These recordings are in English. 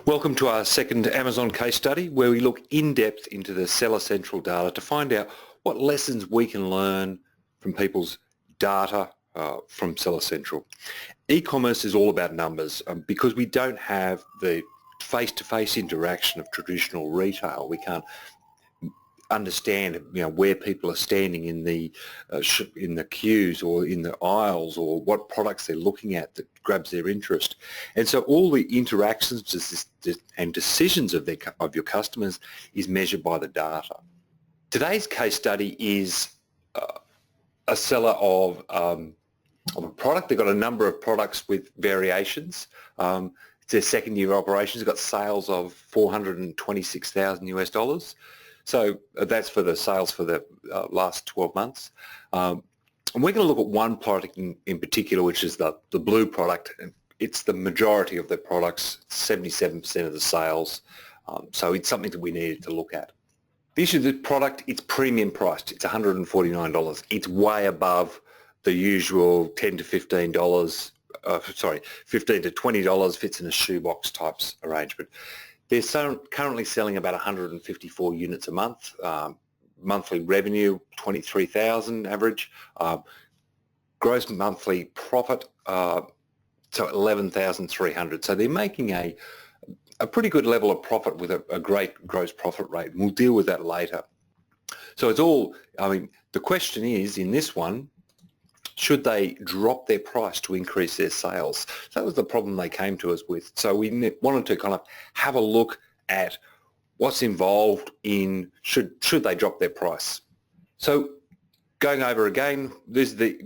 Welcome to our second Amazon case study where we look in depth into the Seller Central data to find out what lessons we can learn from people's data from Seller Central. E-commerce is all about numbers because we don't have the face-to-face interaction of traditional retail. We can't understand where people are standing in the queues or in the aisles, or what products they're looking at that grabs their interest. And so all the interactions and decisions of your customers is measured by the data. Today's case study is a seller of a product. They've got a number of products with variations. It's their second year of operations. They've got sales of $426,000 US. So that's for the sales for the last 12 months. And we're going to look at one product in particular, which is the blue product. It's the majority of the products, 77% of the sales. So it's something that we needed to look at. The issue of the product, it's premium priced. It's $149. It's way above the usual $10 to $15, $15 to $20 fits in a shoebox types arrangement. They're currently selling about 154 units a month. Monthly revenue, 23,000 average. Gross monthly profit, so 11,300. So they're making a pretty good level of profit with a great gross profit rate. We'll deal with that later. So it's all, the question is, in this one, should they drop their price to increase their sales? That was the problem they came to us with. So we wanted to kind of have a look at what's involved in should they drop their price. So going over again, this is the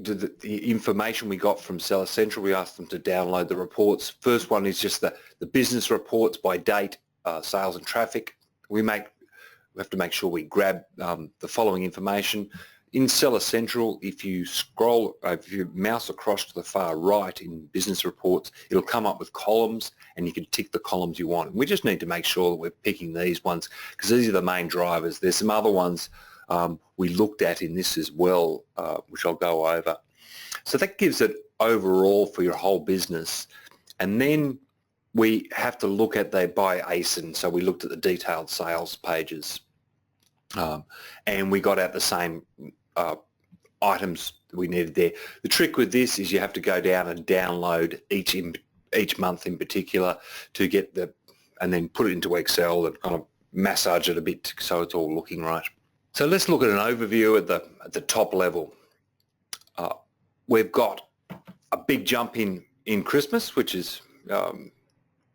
information we got from Seller Central. We asked them to download the reports. First one is just the business reports by date, sales and traffic. We have to make sure we grab the following information. In Seller Central, if you mouse across to the far right in business reports, it'll come up with columns and you can tick the columns you want. We just need to make sure that we're picking these ones because these are the main drivers. There's some other ones we looked at in this as well, which I'll go over. So that gives it overall for your whole business. And then we have to look at by ASIN. So we looked at the detailed sales pages and we got out the same items that we needed there. The trick with this is you have to go down and download each month in particular to get and then put it into Excel and kind of massage it a bit so it's all looking right. So let's look at an overview at the top level. We've got a big jump in Christmas, which is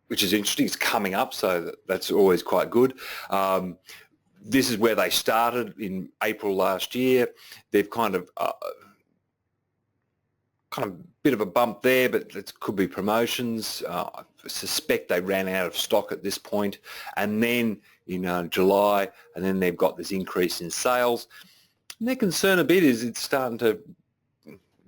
interesting. It's coming up, so that's always quite good. This is where they started in April last year. They've kind of bit of a bump there, but it could be promotions. I suspect they ran out of stock at this point. And then in July, and then they've got this increase in sales. And their concern a bit is it's starting to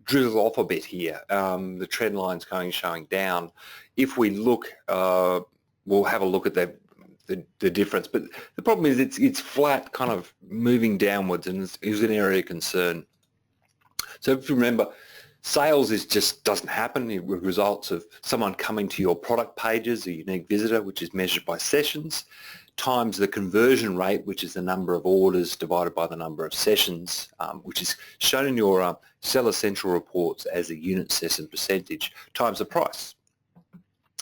drizzle off a bit here. The trend line's showing down. If we look, we'll have a look at the difference, but the problem is it's flat, kind of moving downwards, and it's an area of concern. So if you remember, sales just doesn't happen. It results of someone coming to your product pages, a unique visitor, which is measured by sessions, times the conversion rate, which is the number of orders divided by the number of sessions, which is shown in your Seller Central reports as a unit session percentage, times the price.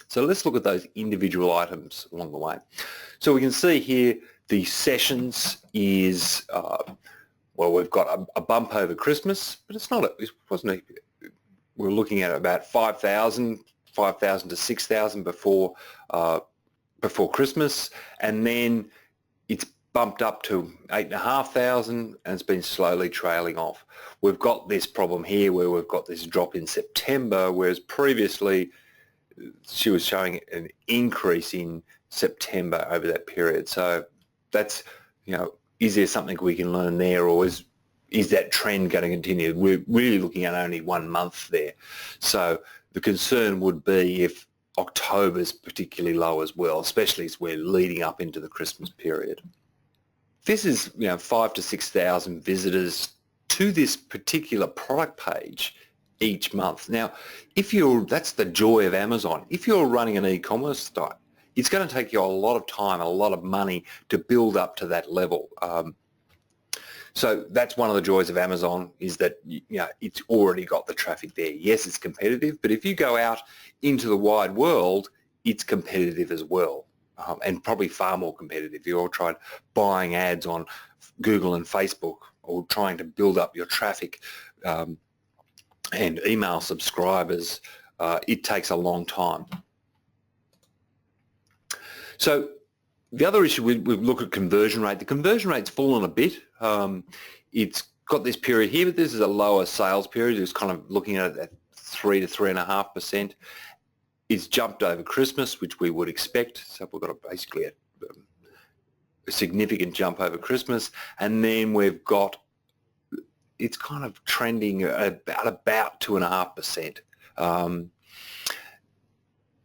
So let's look at those individual items along the way. So we can see here the sessions is, we've got a bump over Christmas, but we're looking at about 5,000 to 6,000 before Christmas, and then it's bumped up to 8,500 and it's been slowly trailing off. We've got this problem here where we've got this drop in September, whereas previously she was showing an increase in September over that period. So that's, is there something we can learn there, or is that trend going to continue? We're really looking at only 1 month there. So the concern would be if October's particularly low as well, especially as we're leading up into the Christmas period. This is 5,000 to 6,000 visitors to this particular product page each month. Now, that's the joy of Amazon. If you're running an e-commerce site, it's going to take you a lot of time, a lot of money to build up to that level. So that's one of the joys of Amazon, is that it's already got the traffic there. Yes, it's competitive, but if you go out into the wide world, it's competitive as well, and probably far more competitive. You're all trying buying ads on Google and Facebook, or trying to build up your traffic and email subscribers. It takes a long time. So the other issue, we look at conversion rate. The conversion rate's fallen a bit. It's got this period here, but this is a lower sales period. It's kind of looking at it at 3 to 3.5%. It's jumped over Christmas, which we would expect. So we've got basically a significant jump over Christmas, and then we've got, it's kind of trending about 2.5%.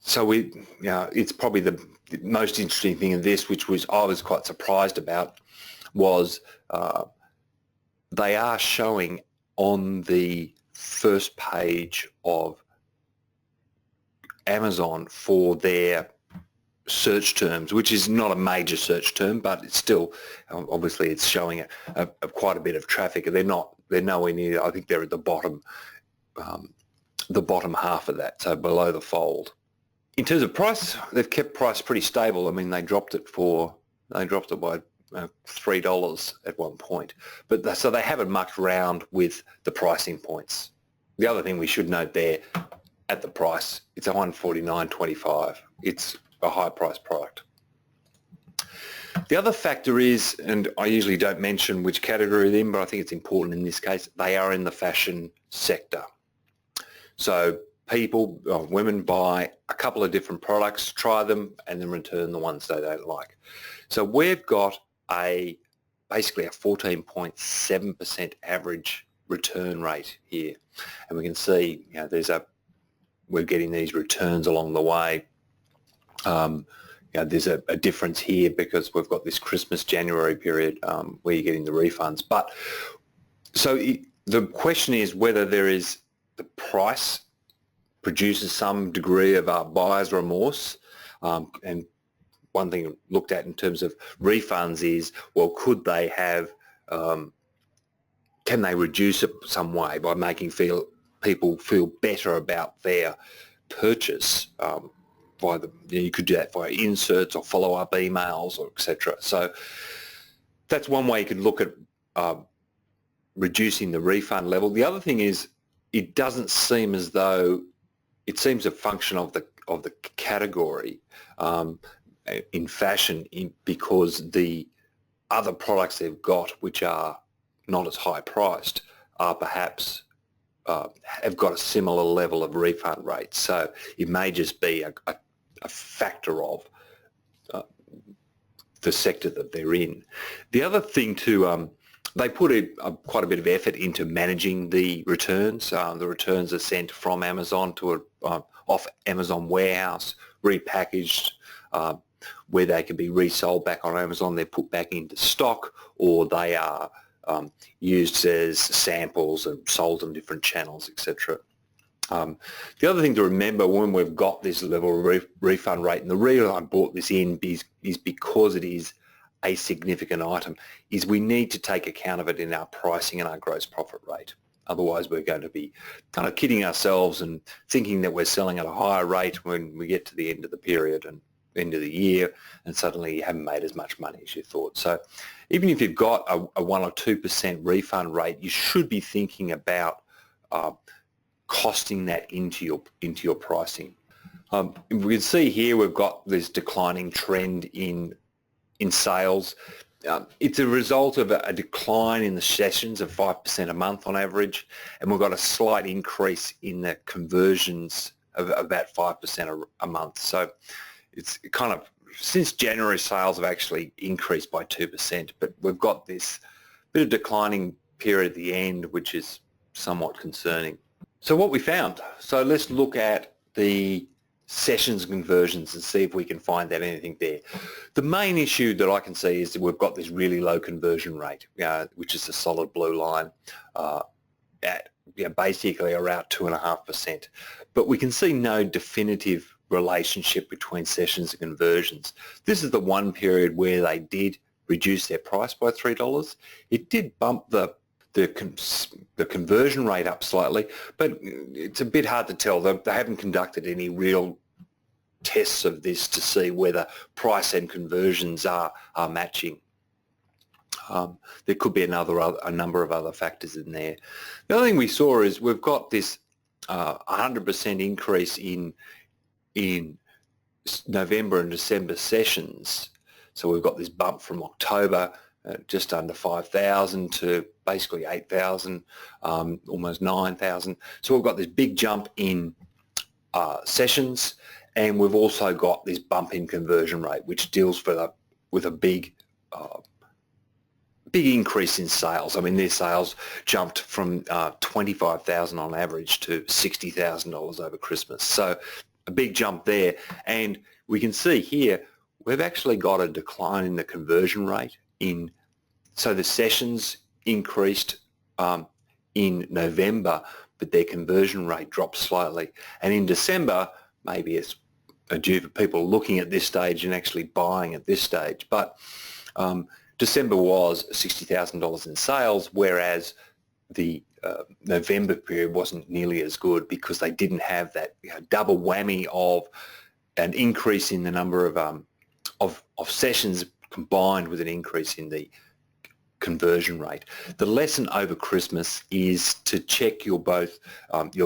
So it's probably the most interesting thing in this, which I was quite surprised about, was they are showing on the first page of Amazon for their search terms, which is not a major search term, but it's still, obviously it's showing quite a bit of traffic. They're nowhere near, I think they're at the bottom half of that, so below the fold. In terms of price, they've kept price pretty stable. I mean, they dropped it by $3 at one point, but so they haven't mucked around with the pricing points. The other thing we should note there, at the price, it's $149.25. It's a high-priced product. The other factor is, and I usually don't mention which category they're in, but I think it's important in this case, they are in the fashion sector. So women buy a couple of different products, try them, and then return the ones they don't like. So we've got basically a 14.7% average return rate here, and we can see we're getting these returns along the way. There's a difference here because we've got this Christmas January period where you're getting the refunds. But so the question is whether the price produces some degree of buyer's remorse. And one thing looked at in terms of refunds is, well, could they have, can they reduce it some way by making people feel better about their purchase? You could do that via inserts or follow-up emails, or etc. So that's one way you could look at reducing the refund level. The other thing is, it doesn't seem as though, it seems a function of the category in fashion, because the other products they've got, which are not as high priced, are perhaps have got a similar level of refund rates. So it may just be a factor of the sector that they're in. The other thing too, they put quite a bit of effort into managing the returns. The returns are sent from Amazon to off Amazon warehouse, repackaged, where they can be resold back on Amazon. They're put back into stock, or they are used as samples and sold on different channels, etc. The other thing to remember when we've got this level of refund rate, and the reason I brought this in is because it is a significant item, is we need to take account of it in our pricing and our gross profit rate. Otherwise, we're going to be kind of kidding ourselves and thinking that we're selling at a higher rate when we get to the end of the period and end of the year, and suddenly you haven't made as much money as you thought. So even if you've got a 1 or 2% refund rate, you should be thinking about costing that into your pricing. We can see here we've got this declining trend in sales. It's a result of a decline in the sessions of 5% a month on average, and we've got a slight increase in the conversions of about 5% a month. So it's kind of, since January, sales have actually increased by 2%, but we've got this bit of declining period at the end, which is somewhat concerning. So what we found, so let's look at the sessions conversions and see if we can find out anything there. The main issue that I can see is that we've got this really low conversion rate, which is a solid blue line at basically around 2.5%. But we can see no definitive relationship between sessions and conversions. This is the one period where they did reduce their price by $3. It did bump the conversion rate up slightly, but it's a bit hard to tell. They haven't conducted any real tests of this to see whether price and conversions are matching. There could be a number of other factors in there. The other thing we saw is we've got this 100% increase in November and December sessions. So we've got this bump from October, just under 5,000 to basically 8,000, almost 9,000. So we've got this big jump in sessions, and we've also got this bump in conversion rate, which deals with a big increase in sales. I mean, their sales jumped from $25,000 on average to $60,000 over Christmas. So a big jump there. And we can see here, we've actually got a decline in the conversion rate so the sessions increased in November, but their conversion rate dropped slightly. And in December, maybe it's due for people looking at this stage and actually buying at this stage. But December was $60,000 in sales, whereas the November period wasn't nearly as good because they didn't have that double whammy of an increase in the number of sessions combined with an increase in the conversion rate. The lesson over Christmas is to check your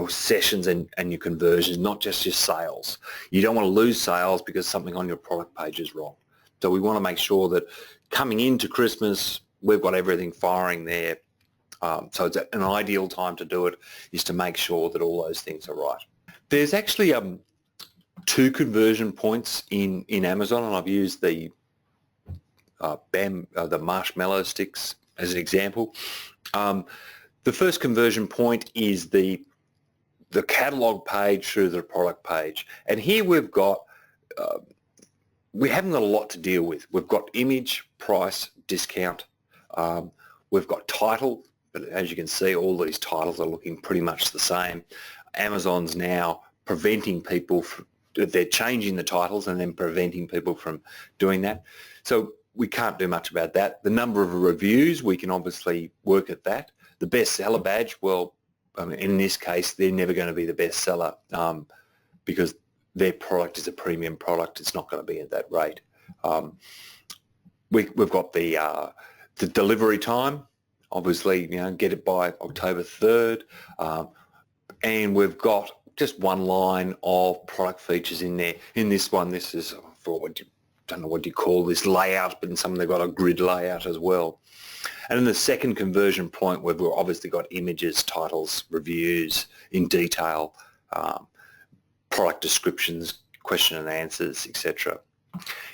sessions and your conversions, not just your sales. You don't want to lose sales because something on your product page is wrong. So we want to make sure that coming into Christmas, we've got everything firing there. So it's an ideal time to do it, is to make sure that all those things are right. There's actually 2 conversion points in Amazon, and I've used the marshmallow sticks as an example. The first conversion point is the catalog page through the product page, and here we've got we haven't got a lot to deal with. We've got image, price, discount. We've got title, but as you can see, all these titles are looking pretty much the same. Amazon's now preventing people they're changing the titles and then preventing people from doing that. So we can't do much about that. The number of reviews, we can obviously work at that. The bestseller badge, well, I mean, in this case, they're never going to be the bestseller because their product is a premium product. It's not going to be at that rate. We've got the delivery time. Obviously, get it by October 3rd. And we've got just one line of product features in there. In this one, this is for don't know what you call this layout, but in some they've got a grid layout as well. And in the second conversion point, we've obviously got images, titles, reviews in detail, product descriptions, question and answers, etc.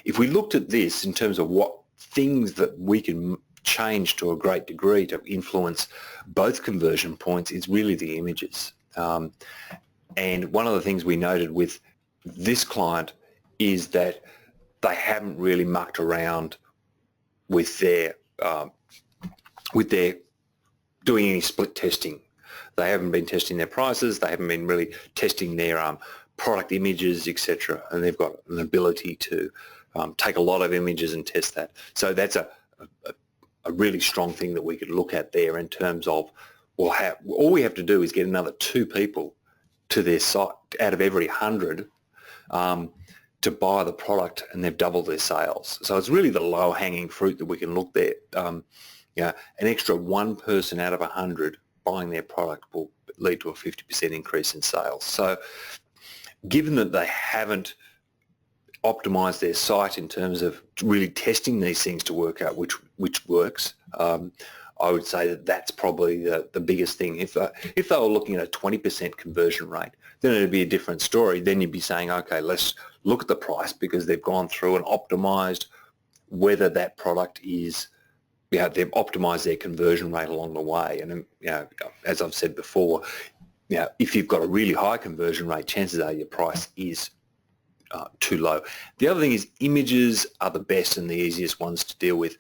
If we looked at this in terms of what things that we can change to a great degree to influence both conversion points, it's really the images. And one of the things we noted with this client is that they haven't really mucked around with their doing any split testing. They haven't been testing their prices. They haven't been really testing their product images, etc. And they've got an ability to take a lot of images and test that. So that's a really strong thing that we could look at there in terms of, well, all we have to do is get another 2 people to their site out of every 100 to buy the product, and they've doubled their sales. So it's really the low-hanging fruit that we can look there. An extra 1 person out of 100 buying their product will lead to a 50% increase in sales. So given that they haven't optimized their site in terms of really testing these things to work out which works, I would say that that's probably the biggest thing. If they were looking at a 20% conversion rate, then it would be a different story. Then you'd be saying, okay, let's look at the price because they've gone through and optimized whether that product is, they've optimized their conversion rate along the way. And as I've said before, if you've got a really high conversion rate, chances are your price is too low. The other thing is images are the best and the easiest ones to deal with.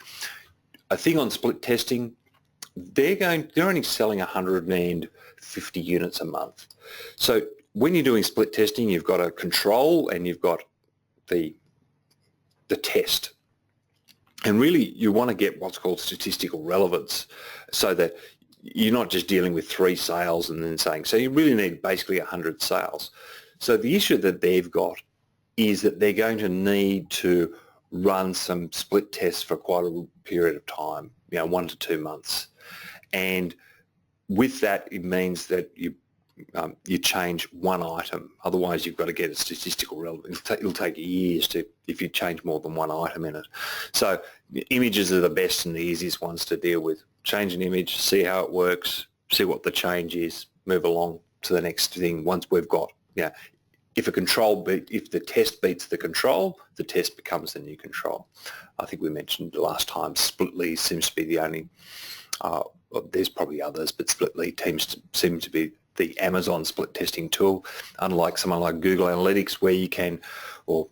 I think on split testing, they're only selling 150 units a month. So when you're doing split testing, you've got a control and you've got the test. And really, you want to get what's called statistical relevance, so that you're not just dealing with 3 sales and then saying, so you really need basically 100 sales. So the issue that they've got is that they're going to need to run some split tests for quite a period of time, 1 to 2 months. And with that, it means that you change one item. Otherwise, you've got to get a statistical relevance. It'll take years if you change more than one item in it. So images are the best and the easiest ones to deal with. Change an image, see how it works, see what the change is, move along to the next thing. Once we've got, if the test beats the control, the test becomes the new control. I think we mentioned the last time, Splitly seems to be the only. There's probably others, but Splitly seems to be the Amazon split testing tool, unlike someone like Google Analytics, where you can, or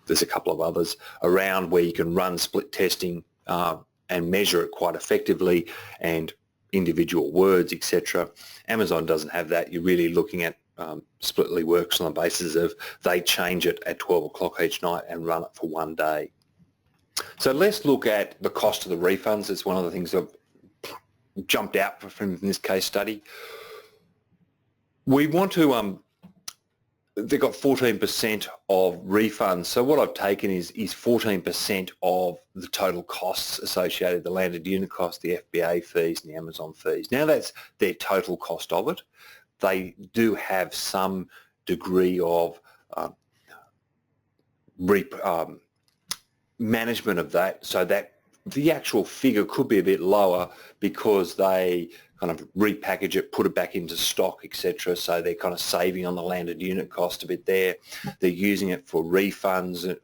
there's a couple of others around where you can run split testing and measure it quite effectively, and individual words, etc. Amazon doesn't have that. You're really looking at Splitly works on the basis of they change it at 12 o'clock each night and run it for one day. So let's look at the cost of the refunds. It's one of the things that jumped out from this case study. We want to, they've got 14% of refunds. So what I've taken is 14% of the total costs associated, the landed unit cost, the FBA fees and the Amazon fees. Now that's their total cost of it. They do have some degree of management of that, so that the actual figure could be a bit lower because they kind of repackage it, put it back into stock, etc. So they're kind of saving on the landed unit cost a bit there. They're using it for refunds,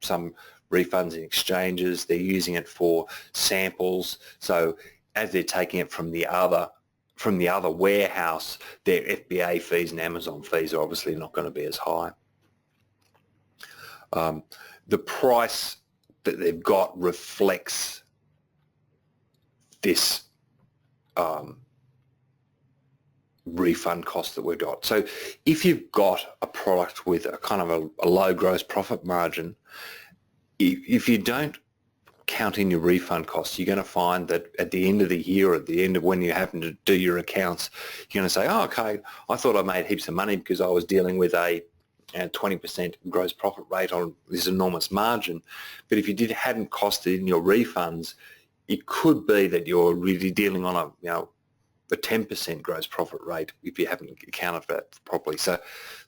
some refunds and exchanges. They're using it for samples. So as they're taking it from the other warehouse, their FBA fees and Amazon fees are obviously not going to be as high. The price that they've got reflects this refund cost that we've got. So if you've got a product with a kind of a low gross profit margin, if you don't count in your refund costs, you're going to find that at the end of the year, or at the end of when you happen to do your accounts, you're going to say, oh, okay, I thought I made heaps of money because I was dealing with a 20% gross profit rate on this enormous margin. But if you hadn't costed in your refunds, it could be that you're really dealing on a 10% gross profit rate if you haven't accounted for that properly. So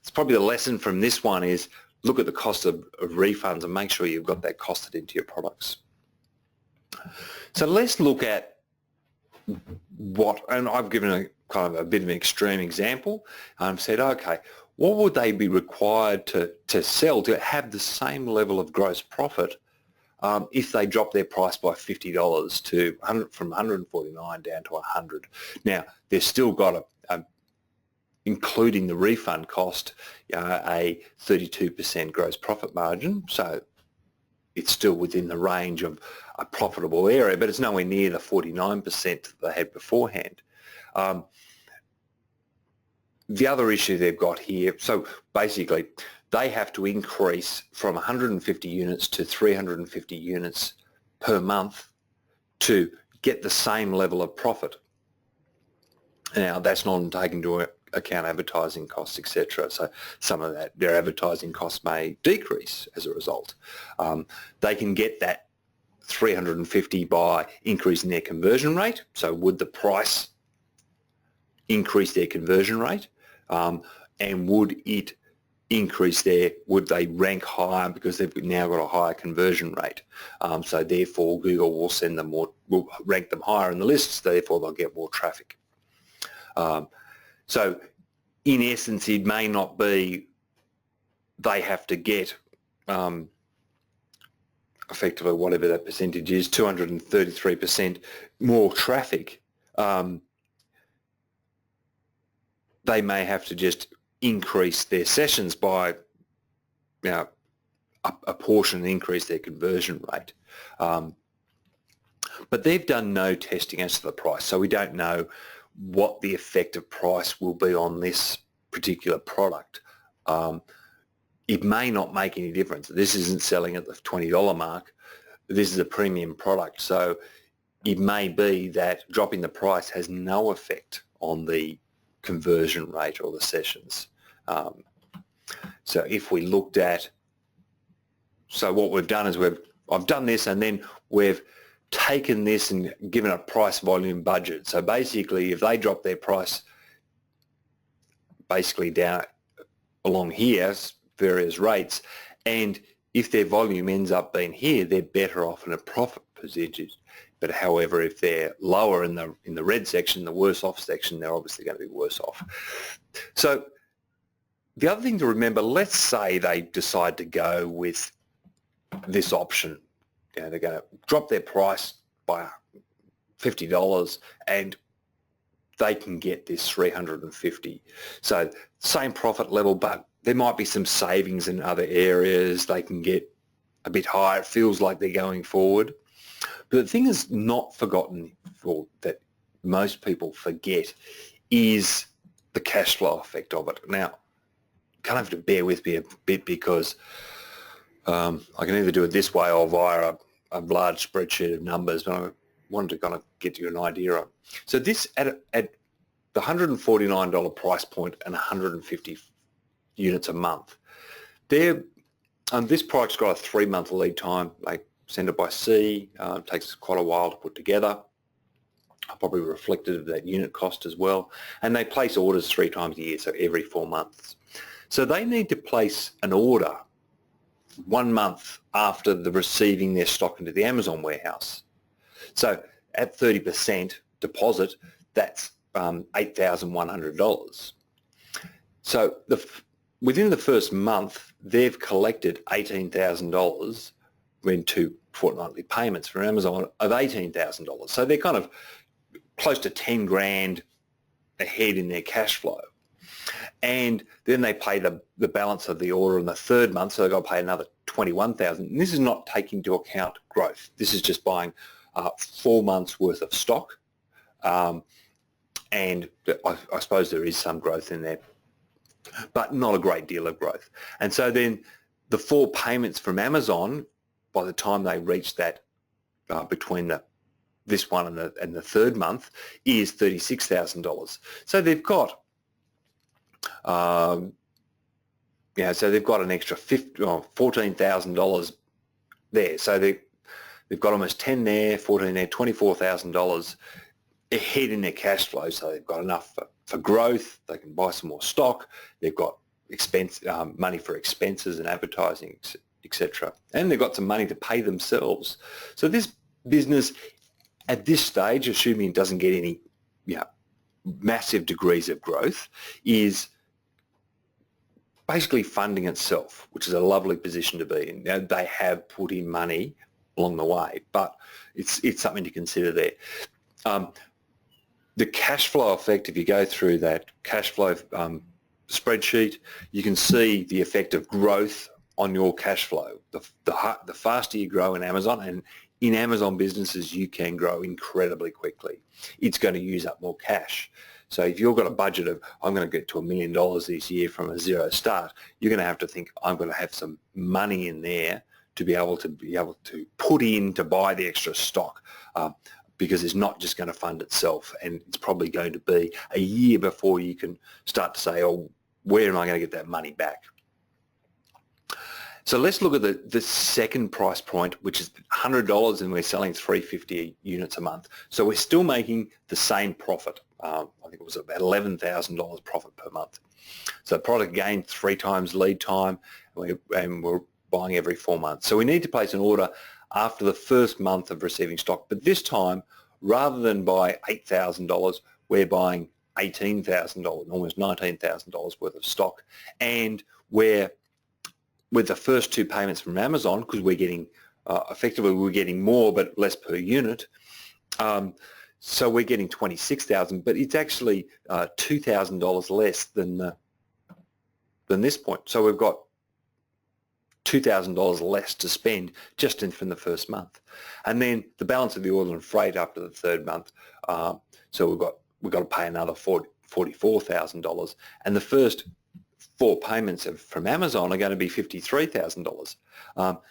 it's probably the lesson from this one is look at the cost of refunds and make sure you've got that costed into your products. So let's look at and I've given a kind of a bit of an extreme example. Said, okay, what would they be required to sell to have the same level of gross profit if they drop their price by $50 from 149 down to 100? Now, they've still got including the refund cost, a 32% gross profit margin. So it's still within the range of a profitable area, but it's nowhere near the 49% that they had beforehand. The other issue they've got here, so basically they have to increase from 150 units to 350 units per month to get the same level of profit. Now that's not taking into account advertising costs, etc. So some of that, their advertising costs may decrease as a result. They can get that 350 by increasing their conversion rate. So would the price increase their conversion rate? And would it increase would they rank higher because they've now got a higher conversion rate? So therefore Google will send them will rank them higher in the lists, therefore they'll get more traffic. So in essence, it may not be they have to get effectively whatever that percentage is, 233% more traffic. They may have to just increase their sessions by a portion and increase their conversion rate. But they've done no testing as to the price, so we don't know what the effective price will be on this particular product, it may not make any difference. This isn't selling at the $20 mark. This is a premium product. So it may be that dropping the price has no effect on the conversion rate or the sessions. So if we looked at, so what we've done is I've done this, and then we've taken this and given a price volume budget. So basically, if they drop their price basically down along here, various rates, and if their volume ends up being here, they're better off in a profit percentage. But however, if they're lower in the red section, the worse off section, they're obviously going to be worse off. So the other thing to remember, let's say they decide to go with this option. You know, they're going to drop their price by $50 and they can get this 350. So same profit level, but there might be some savings in other areas. They can get a bit higher. It feels like they're going forward. But the thing is not forgotten, or that most people forget, is the cash flow effect of it. Now, you kind of have to bear with me a bit, because I can either do it this way or via a large spreadsheet of numbers, but I wanted to kind of get you an idea of. So this, at the $149 price point and 150 units a month, this product's got a 3-month lead time. They send it by sea. It takes quite a while to put together. Probably reflected of that unit cost as well. And they place orders 3 times a year, so every 4 months. So they need to place an order 1 month after the receiving their stock into the Amazon warehouse. So at 30% deposit, that's $8,100. So within the first month, they've collected $18,000 into fortnightly payments from Amazon of $18,000. So they're kind of close to 10 grand ahead in their cash flow. And then they pay the balance of the order in the 3rd month, so they've got to pay another $21,000. And this is not taking into account growth. This is just buying 4 months worth of stock. And I suppose there is some growth in there, but not a great deal of growth. And so then the 4 payments from Amazon, by the time they reach that between this one and the 3rd month, is $36,000. So they've got so they've got an extra $14,000 there. So they've got almost 10 there, 14 there, $24,000 ahead in their cash flow. So they've got enough for growth. They can buy some more stock. They've got money for expenses and advertising, etc. And they've got some money to pay themselves. So this business at this stage, assuming it doesn't get any massive degrees of growth, is basically funding itself, which is a lovely position to be in. Now, they have put in money along the way, but it's something to consider there. The cash flow effect, if you go through that cash flow spreadsheet, you can see the effect of growth on your cash flow. The faster you grow in Amazon, and in Amazon businesses, you can grow incredibly quickly. It's going to use up more cash. So if you've got a budget of, I'm going to get to $1 million this year from a zero start, you're going to have to think, I'm going to have some money in there to be able to put in to buy the extra stock, because it's not just going to fund itself, and it's probably going to be a year before you can start to say, oh, where am I going to get that money back? So let's look at the second price point, which is $100, and we're selling 350 units a month. So we're still making the same profit. I think it was about $11,000 profit per month. So the product gained 3 times lead time, and we're buying every 4 months. So we need to place an order after the first month of receiving stock. But this time, rather than buy $8,000, we're buying $18,000, almost $19,000 worth of stock. And we're, with the first 2 payments from Amazon, because we're getting, effectively we're getting more but less per unit, so we're getting $26,000, but it's actually $2,000 less than this point. So we've got $2,000 less to spend just from the first month, and then the balance of the order and freight after the 3rd month. So we've got to pay another $44,000, and the first 4 payments from Amazon are going to be $53,000.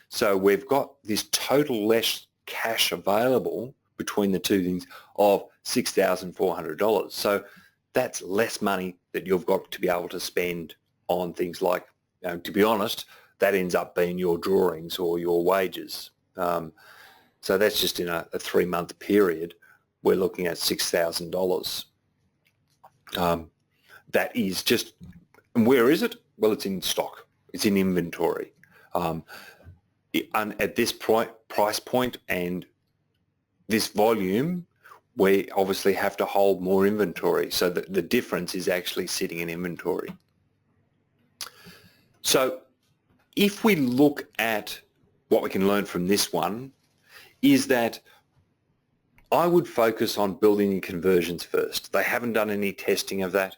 So we've got this total less cash available between the two things of $6,400. So that's less money that you've got to be able to spend on things like, to be honest, that ends up being your drawings or your wages. So that's just in a 3-month period. We're looking at $6,000. That is just, and where is it? Well, it's in stock. It's in inventory. And at this price point and this volume, we obviously have to hold more inventory. So the difference is actually sitting in inventory. So if we look at what we can learn from this one, is that I would focus on building conversions first. They haven't done any testing of that.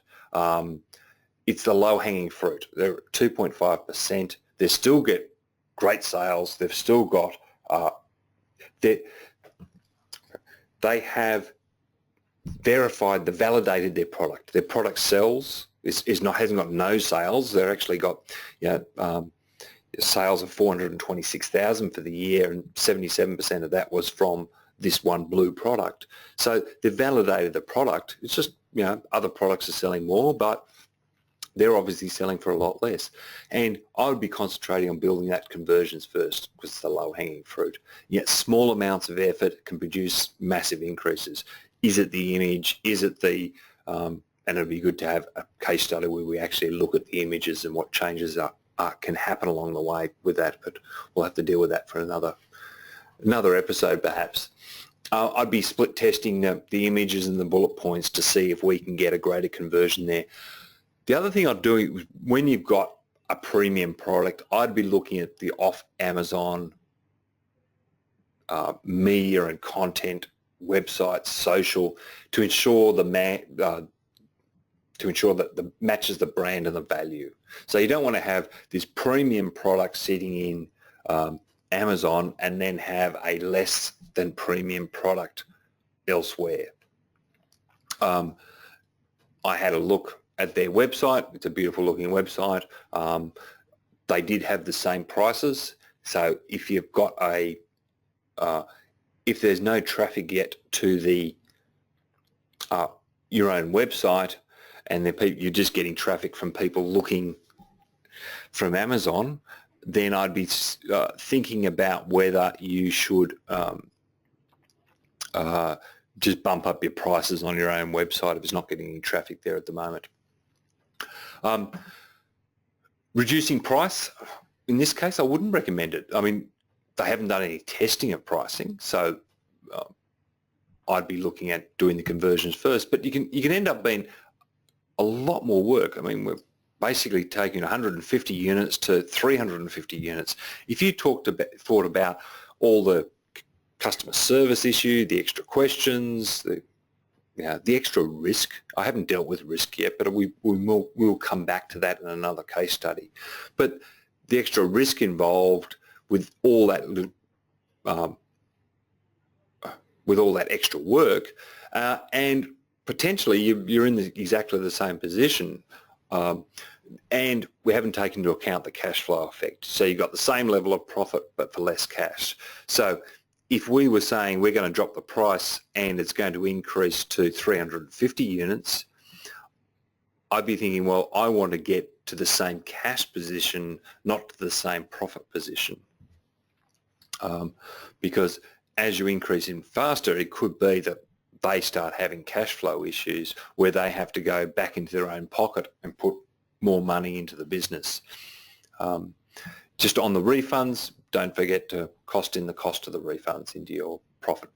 It's the low-hanging fruit. They're 2.5%. They still get great sales. They've still got, they have verified, validated their product. Their product sells. Hasn't got no sales. They've actually got, sales of 426,000 for the year, and 77% of that was from this one blue product. So they've validated the product. It's just, other products are selling more, but they're obviously selling for a lot less. And I would be concentrating on building that conversions first because it's the low-hanging fruit. Yet small amounts of effort can produce massive increases. Is it the image? Is it the, and it'd be good to have a case study where we actually look at the images and what changes can happen along the way with that, but we'll have to deal with that for another episode perhaps. I'd be split testing the images and the bullet points to see if we can get a greater conversion there. The other thing I'd do is when you've got a premium product, I'd be looking at the off-Amazon media and content, websites, social, to ensure that matches the brand and the value. So you don't want to have this premium product sitting in Amazon and then have a less than premium product elsewhere. I had a look at their website. It's a beautiful looking website. They did have the same prices. So if you've got if there's no traffic yet to the your own website, and you're just getting traffic from people looking from Amazon, then I'd be thinking about whether you should just bump up your prices on your own website if it's not getting any traffic there at the moment. Reducing price, in this case, I wouldn't recommend it. I mean, they haven't done any testing of pricing, so I'd be looking at doing the conversions first. But you can end up being a lot more work. I mean, we're basically taking 150 units to 350 units. If you thought about all the customer service issue, the extra questions, the extra risk. I haven't dealt with risk yet, but we'll come back to that in another case study. But the extra risk involved with all that extra work, and potentially you're in exactly the same position, and we haven't taken into account the cash flow effect. So you've got the same level of profit but for less cash. So if we were saying we're going to drop the price and it's going to increase to 350 units, I'd be thinking, well, I want to get to the same cash position, not to the same profit position. Because as you increase in faster, it could be that they start having cash flow issues where they have to go back into their own pocket and put more money into the business. Just on the refunds, don't forget to cost in the cost of the refunds into your profit.